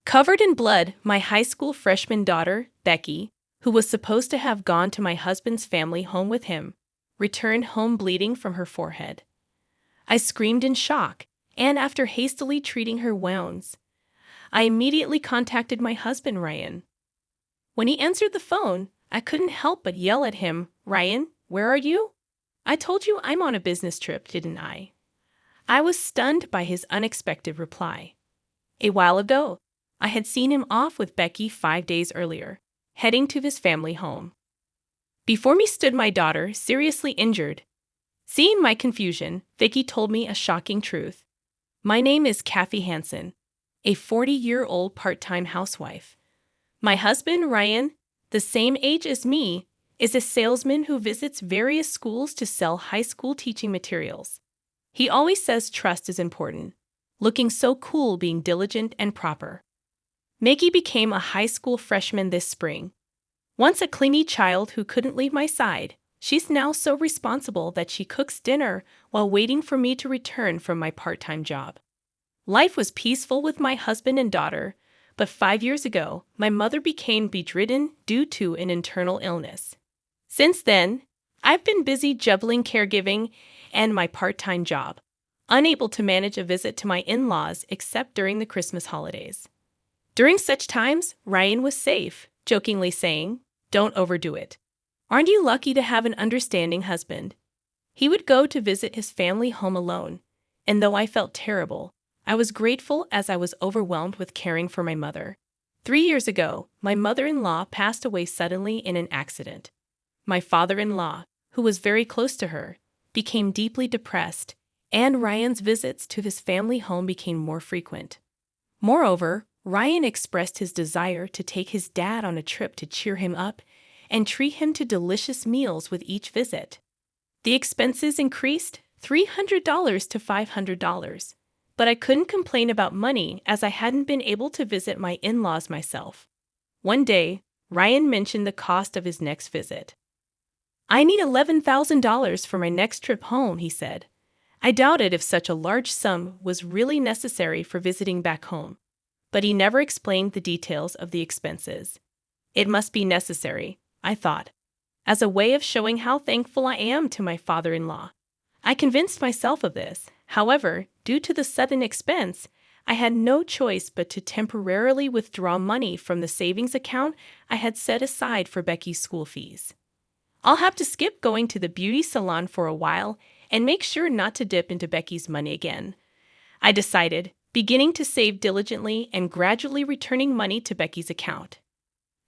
Covered in blood, my high school freshman daughter, Becky, who was supposed to have gone to my husband's family home with him, returned home bleeding from her forehead. I screamed in shock, and after hastily treating her wounds, I immediately contacted my husband, Ryan. When he answered the phone, I couldn't help but yell at him, "Ryan, where are you? I told you I'm on a business trip, didn't I?" I was stunned by his unexpected reply. A while ago, I had seen him off with Becky 5 days earlier, heading to his family home. Before me stood my daughter, seriously injured. Seeing my confusion, Vicky told me a shocking truth. My name is Kathy Hansen, a 40-year-old part-time housewife. My husband, Ryan, the same age as me, is a salesman who visits various schools to sell high school teaching materials. He always says trust is important, looking so cool being diligent and proper. Maggie became a high school freshman this spring. Once a clingy child who couldn't leave my side, she's now so responsible that she cooks dinner while waiting for me to return from my part-time job. Life was peaceful with my husband and daughter, but 5 years ago, my mother became bedridden due to an internal illness. Since then, I've been busy juggling caregiving and my part-time job, unable to manage a visit to my in-laws except during the Christmas holidays. During such times, Ryan was safe, jokingly saying, "Don't overdo it. Aren't you lucky to have an understanding husband?" He would go to visit his family home alone, and though I felt terrible, I was grateful as I was overwhelmed with caring for my mother. 3 years ago, my mother-in-law passed away suddenly in an accident. My father-in-law, who was very close to her, became deeply depressed, and Ryan's visits to his family home became more frequent. Moreover, Ryan expressed his desire to take his dad on a trip to cheer him up and treat him to delicious meals with each visit. The expenses increased $300 to $500, but I couldn't complain about money as I hadn't been able to visit my in-laws myself. One day, Ryan mentioned the cost of his next visit. "I need $11,000 for my next trip home," he said. I doubted if such a large sum was really necessary for visiting back home, but he never explained the details of the expenses. It must be necessary, I thought, as a way of showing how thankful I am to my father-in-law. I convinced myself of this. However, due to the sudden expense, I had no choice but to temporarily withdraw money from the savings account I had set aside for Becky's school fees. I'll have to skip going to the beauty salon for a while and make sure not to dip into Becky's money again, I decided, beginning to save diligently and gradually returning money to Becky's account.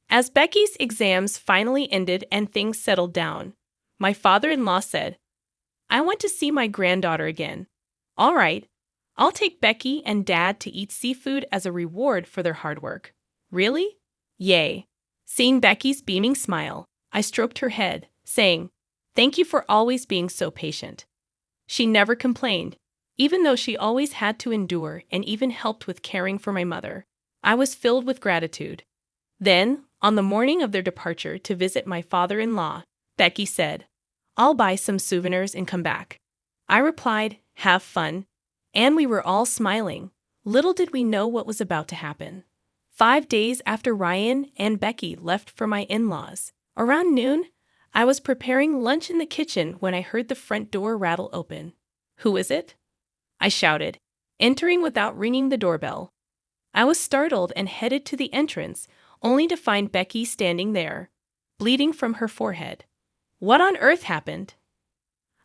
As Becky's exams finally ended and things settled down, my father-in-law said, "I want to see my granddaughter again." "All right, I'll take Becky and Dad to eat seafood as a reward for their hard work." "Really?" "Yay." Seeing Becky's beaming smile, I stroked her head, saying, "Thank you for always being so patient." She never complained, even though she always had to endure and even helped with caring for my mother. I was filled with gratitude. Then, on the morning of their departure to visit my father-in-law, Becky said, "I'll buy some souvenirs and come back." I replied, "Have fun," and we were all smiling. Little did we know what was about to happen. 5 days after Ryan and Becky left for my in-laws, around noon, I was preparing lunch in the kitchen when I heard the front door rattle open. "Who is it?" I shouted, entering without ringing the doorbell. I was startled and headed to the entrance, only to find Becky standing there, bleeding from her forehead. What on earth happened?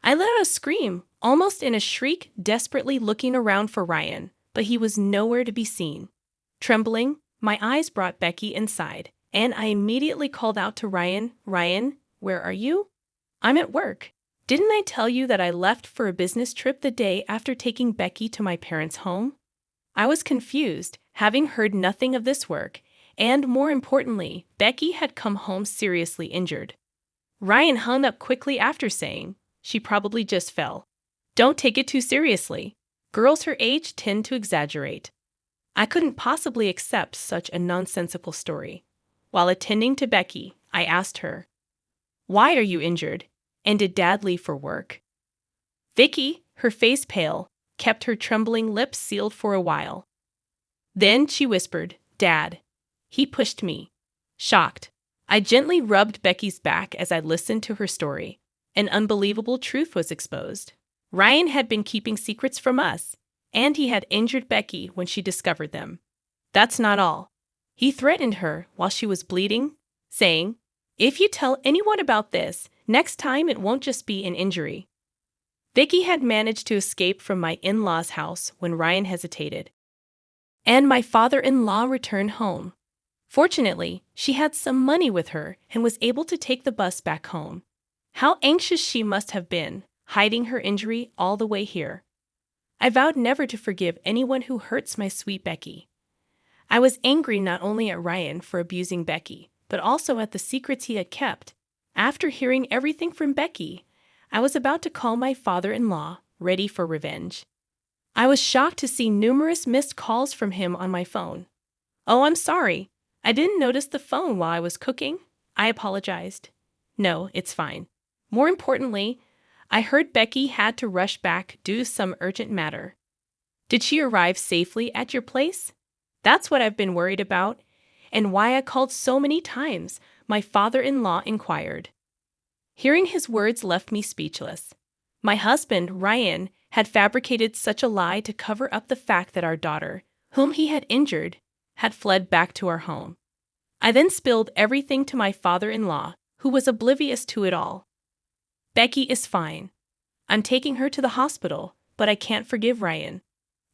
I let out a scream, almost in a shriek, desperately looking around for Ryan, but he was nowhere to be seen. Trembling, my eyes brought Becky inside, and I immediately called out to Ryan, "Ryan, where are you?" "I'm at work. Didn't I tell you that I left for a business trip the day after taking Becky to my parents' home?" I was confused, having heard nothing of this work, and more importantly, Becky had come home seriously injured. Ryan hung up quickly after saying, "She probably just fell. Don't take it too seriously. Girls her age tend to exaggerate." I couldn't possibly accept such a nonsensical story. While attending to Becky, I asked her, "Why are you injured? And did Dad leave for work?" Vicky, her face pale, kept her trembling lips sealed for a while. Then she whispered, Dad. He pushed me. Shocked. I gently rubbed Becky's back as I listened to her story. An unbelievable truth was exposed. Ryan had been keeping secrets from us, and he had injured Becky when she discovered them. That's not all. He threatened her while she was bleeding, saying, "If you tell anyone about this, next time it won't just be an injury." Becky had managed to escape from my in-laws' house when Ryan hesitated, and my father-in-law returned home. Fortunately, she had some money with her and was able to take the bus back home. How anxious she must have been, hiding her injury all the way here. I vowed never to forgive anyone who hurts my sweet Becky. I was angry not only at Ryan for abusing Becky, but also at the secrets he had kept. After hearing everything from Becky, I was about to call my father-in-law, ready for revenge. I was shocked to see numerous missed calls from him on my phone. "Oh, I'm sorry. I didn't notice the phone while I was cooking." I apologized. "No, it's fine." More importantly, I heard Becky had to rush back due to some urgent matter. "Did she arrive safely at your place?" "That's what I've been worried about, and why I called so many times," my father-in-law inquired. Hearing his words left me speechless. My husband, Ryan, had fabricated such a lie to cover up the fact that our daughter, whom he had injured, had fled back to our home. I then spilled everything to my father-in-law, who was oblivious to it all. "Becky is fine. I'm taking her to the hospital, but I can't forgive Ryan.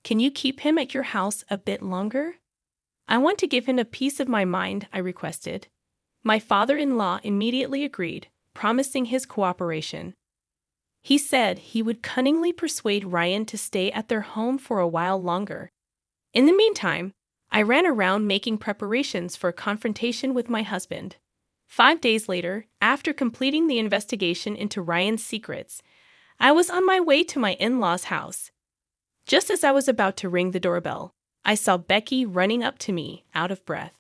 Can you keep him at your house a bit longer?" "I want to give him a piece of my mind," I requested. My father-in-law immediately agreed, promising his cooperation. He said he would cunningly persuade Ryan to stay at their home for a while longer. In the meantime, I ran around making preparations for a confrontation with my husband. 5 days later, after completing the investigation into Ryan's secrets, I was on my way to my in-laws' house. Just as I was about to ring the doorbell, I saw Becky running up to me, out of breath.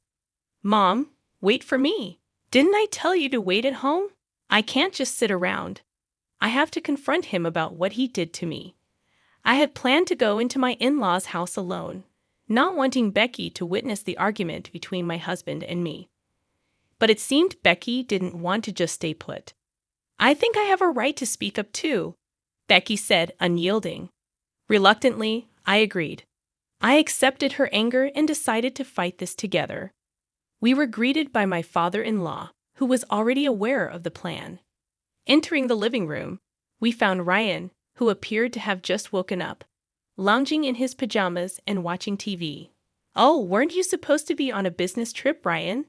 "Mom, wait for me. Didn't I tell you to wait at home? I can't just sit around. I have to confront him about what he did to me." I had planned to go into my in-laws' house alone, not wanting Becky to witness the argument between my husband and me. But it seemed Becky didn't want to just stay put. "I think I have a right to speak up too," Becky said, unyielding. Reluctantly, I agreed. I accepted her anger and decided to fight this together. We were greeted by my father-in-law, who was already aware of the plan. Entering the living room, we found Ryan, who appeared to have just woken up, lounging in his pajamas and watching TV. "Oh, weren't you supposed to be on a business trip, Ryan?"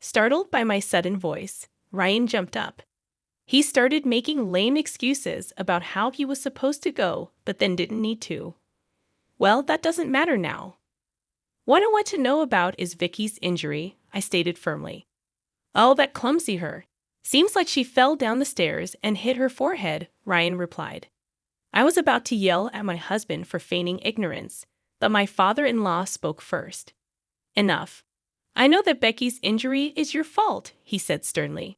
Startled by my sudden voice, Ryan jumped up. He started making lame excuses about how he was supposed to go, but then didn't need to. "Well, that doesn't matter now. What I want to know about is Vicky's injury," I stated firmly. "Oh, that clumsy her. Seems like she fell down the stairs and hit her forehead," Ryan replied. I was about to yell at my husband for feigning ignorance, but my father-in-law spoke first. "Enough. I know that Becky's injury is your fault," he said sternly.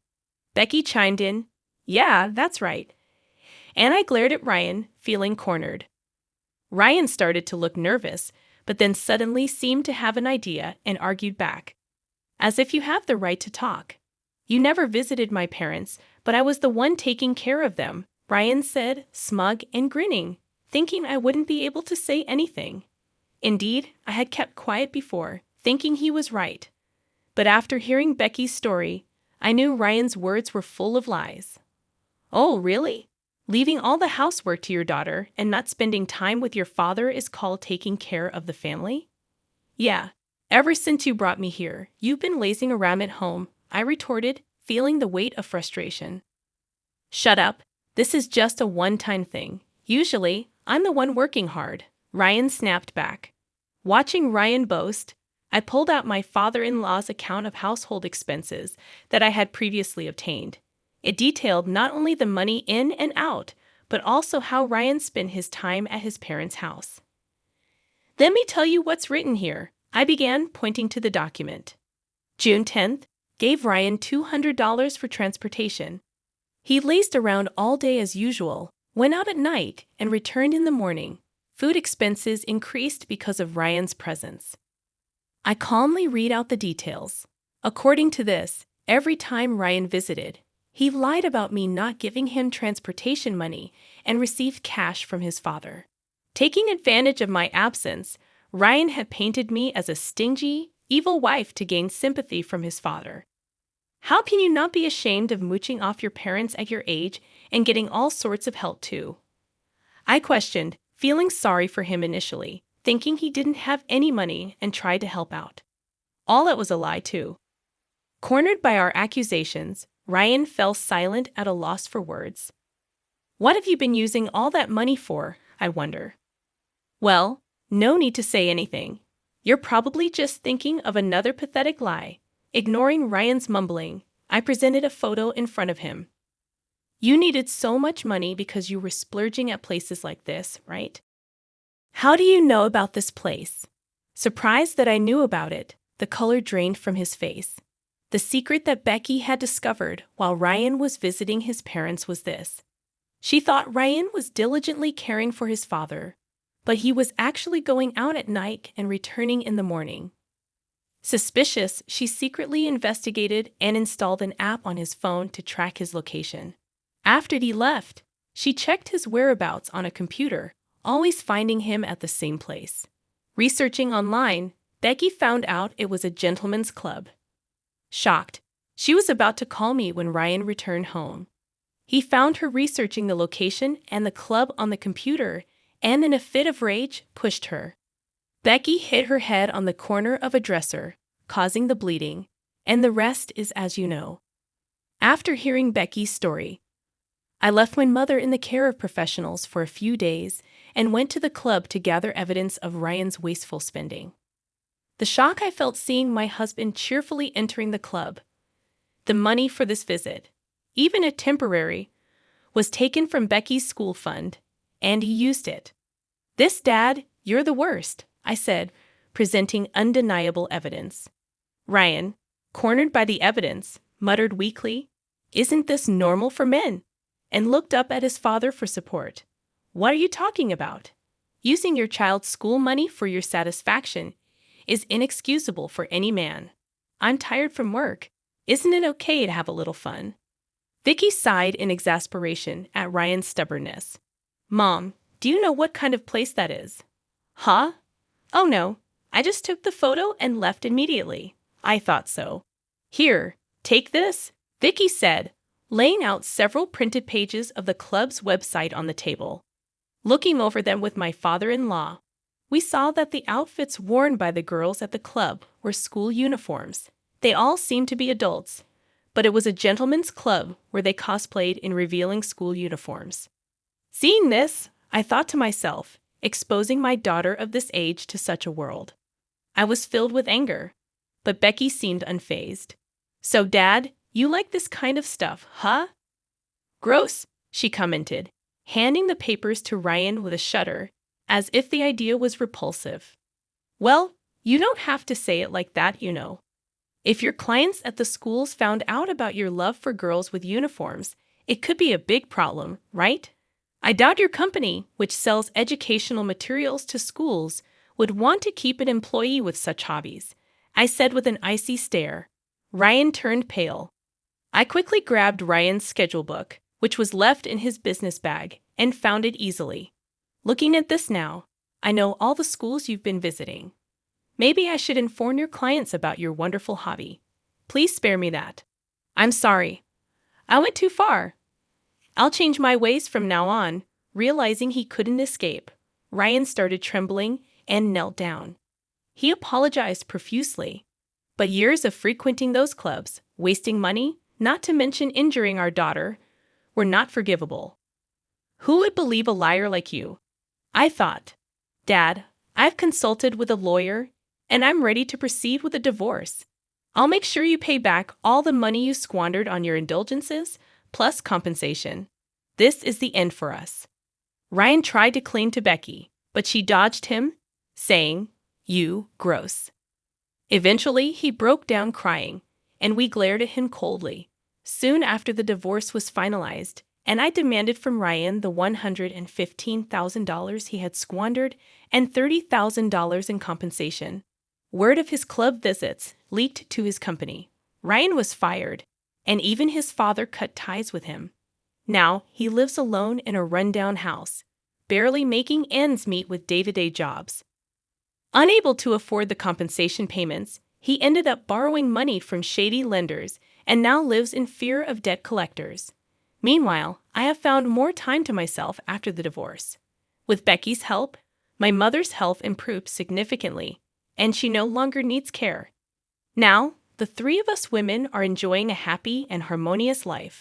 Becky chimed in, "Yeah, that's right." And I glared at Ryan, feeling cornered. Ryan started to look nervous, but then suddenly seemed to have an idea and argued back. "As if you have the right to talk. You never visited my parents, but I was the one taking care of them," Ryan said, smug and grinning, thinking I wouldn't be able to say anything. Indeed, I had kept quiet before, thinking he was right. But after hearing Becky's story, I knew Ryan's words were full of lies. "Oh, really? Leaving all the housework to your daughter and not spending time with your father is called taking care of the family?" "Yeah. Ever since you brought me here, you've been lazing around at home," I retorted, feeling the weight of frustration. "Shut up. This is just a one-time thing. Usually, I'm the one working hard," Ryan snapped back. Watching Ryan boast, I pulled out my father-in-law's account of household expenses that I had previously obtained. It detailed not only the money in and out, but also how Ryan spent his time at his parents' house. "Let me tell you what's written here," I began, pointing to the document. June 10th, gave Ryan $200 for transportation. He lazed around all day as usual, went out at night, and returned in the morning. Food expenses increased because of Ryan's presence. I calmly read out the details. According to this, every time Ryan visited, he lied about me not giving him transportation money and received cash from his father. Taking advantage of my absence, Ryan had painted me as a stingy, evil wife to gain sympathy from his father. How can you not be ashamed of mooching off your parents at your age and getting all sorts of help too? I questioned, feeling sorry for him initially, thinking he didn't have any money and tried to help out. All it was a lie too. Cornered by our accusations, Ryan fell silent at a loss for words. What have you been using all that money for, I wonder? Well, no need to say anything. You're probably just thinking of another pathetic lie. Ignoring Ryan's mumbling, I presented a photo in front of him. You needed so much money because you were splurging at places like this, right? How do you know about this place? Surprised that I knew about it, the color drained from his face. The secret that Becky had discovered while Ryan was visiting his parents was this. She thought Ryan was diligently caring for his father, but he was actually going out at night and returning in the morning. Suspicious, she secretly investigated and installed an app on his phone to track his location. After he left, she checked his whereabouts on a computer, always finding him at the same place. Researching online, Becky found out it was a gentleman's club. Shocked, she was about to call me when Ryan returned home. He found her researching the location and the club on the computer, and in a fit of rage, pushed her. Becky hit her head on the corner of a dresser, causing the bleeding, and the rest is as you know. After hearing Becky's story, I left my mother in the care of professionals for a few days and went to the club to gather evidence of Ryan's wasteful spending. The shock I felt seeing my husband cheerfully entering the club. The money for this visit, even if temporary, was taken from Becky's school fund, and he used it. "This, Dad, you're the worst," I said, presenting undeniable evidence. Ryan, cornered by the evidence, muttered weakly, "Isn't this normal for men?" and looked up at his father for support. "What are you talking about? Using your child's school money for your satisfaction is inexcusable for any man. I'm tired from work. Isn't it okay to have a little fun?" Vicky sighed in exasperation at Ryan's stubbornness. "Mom, do you know what kind of place that is?" "Huh? Oh no, I just took the photo and left immediately. I thought so." "Here, take this," Vicky said, laying out several printed pages of the club's website on the table. Looking over them with my father-in-law, we saw that the outfits worn by the girls at the club were school uniforms. They all seemed to be adults, but it was a gentleman's club where they cosplayed in revealing school uniforms. Seeing this, I thought to myself, exposing my daughter of this age to such a world. I was filled with anger, but Becky seemed unfazed. "So, Dad, you like this kind of stuff, huh?" "Gross," she commented, handing the papers to Ryan with a shudder, as if the idea was repulsive. "Well, you don't have to say it like that, you know. If your clients at the schools found out about your love for girls with uniforms, it could be a big problem, right? I doubt your company, which sells educational materials to schools, would want to keep an employee with such hobbies," I said with an icy stare. Ryan turned pale. I quickly grabbed Ryan's schedule book, which was left in his business bag, and found it easily. "Looking at this now, I know all the schools you've been visiting. Maybe I should inform your clients about your wonderful hobby. Please spare me that. I'm sorry. I went too far. I'll change my ways from now on." Realizing he couldn't escape, Ryan started trembling and knelt down. He apologized profusely. But years of frequenting those clubs, wasting money, not to mention injuring our daughter, were not forgivable. "Who would believe a liar like you?" I thought. "Dad, I've consulted with a lawyer, and I'm ready to proceed with a divorce. I'll make sure you pay back all the money you squandered on your indulgences, plus compensation. This is the end for us." Ryan tried to cling to Becky, but she dodged him, saying, "You, gross." Eventually, he broke down crying, and we glared at him coldly. Soon after the divorce was finalized, and I demanded from Ryan the $115,000 he had squandered and $30,000 in compensation. Word of his club visits leaked to his company. Ryan was fired, and even his father cut ties with him. Now he lives alone in a rundown house, barely making ends meet with day-to-day jobs. Unable to afford the compensation payments, he ended up borrowing money from shady lenders and now lives in fear of debt collectors. Meanwhile, I have found more time to myself after the divorce. With Becky's help, my mother's health improved significantly, and she no longer needs care. Now, the three of us women are enjoying a happy and harmonious life.